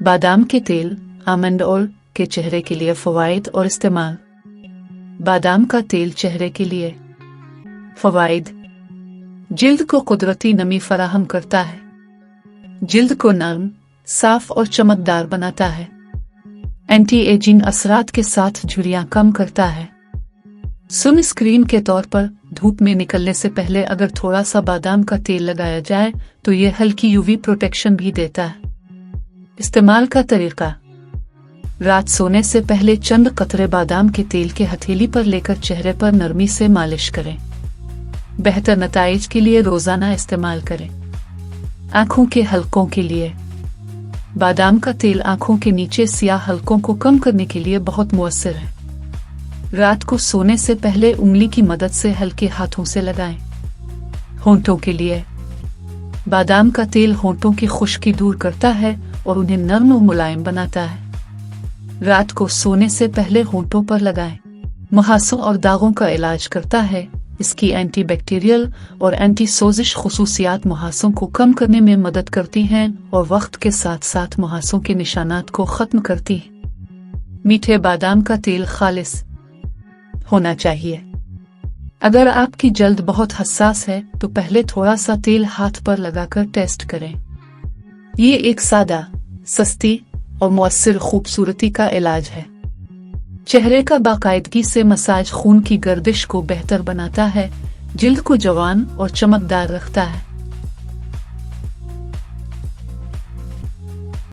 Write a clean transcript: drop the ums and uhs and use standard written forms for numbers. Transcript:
बादाम के तेल, आमंड ऑयल के चेहरे के लिए फवाइद और इस्तेमाल। बादाम का तेल चेहरे के लिए फवाइद। जिल्द को कुदरती नमी फराहम करता है, जिल्द को नर्म, साफ और चमकदार बनाता है। एंटी एजिंग असरात के साथ झुर्रियां कम करता है। सन स्क्रीन के तौर पर धूप में निकलने से पहले अगर थोड़ा सा बादाम का तेल लगाया जाए तो ये हल्की यूवी प्रोटेक्शन भी देता है। इस्तेमाल का तरीका। रात सोने से पहले चंद कतरे बादाम के तेल के हथेली पर लेकर चेहरे पर नरमी से मालिश करें। बेहतर नताइज के लिए रोजाना इस्तेमाल करें। आंखों के हलकों के लिए बादाम का तेल आंखों के नीचे सियाह हलकों को कम करने के लिए बहुत मुअस्सिर है। रात को सोने से पहले उंगली की मदद से हल्के हाथों से लगाएं। होंठों के लिए बादाम का तेल होंठों की खुश्की दूर करता है और उन्हें नर्म और मुलायम बनाता है। रात को सोने से पहले होंठों पर लगाएं। मुहासों और दागों का इलाज करता है। इसकी एंटी बैक्टीरियल और एंटी सोजिश खुसूसियात मुहासों को कम करने में मदद करती हैं और वक्त के साथ साथ मुहासों के निशानात को खत्म करती हैं। मीठे बादाम का तेल खालिस होना चाहिए। अगर आपकी जल्द बहुत हसास है तो पहले थोड़ा सा तेल हाथ पर लगाकर टेस्ट करें। ये एक सादा, सस्ती और मुअस्सिर खूबसूरती का इलाज है। चेहरे का बाकायदगी से मसाज खून की गर्दिश को बेहतर बनाता है, जिल्द को जवान और चमकदार रखता है।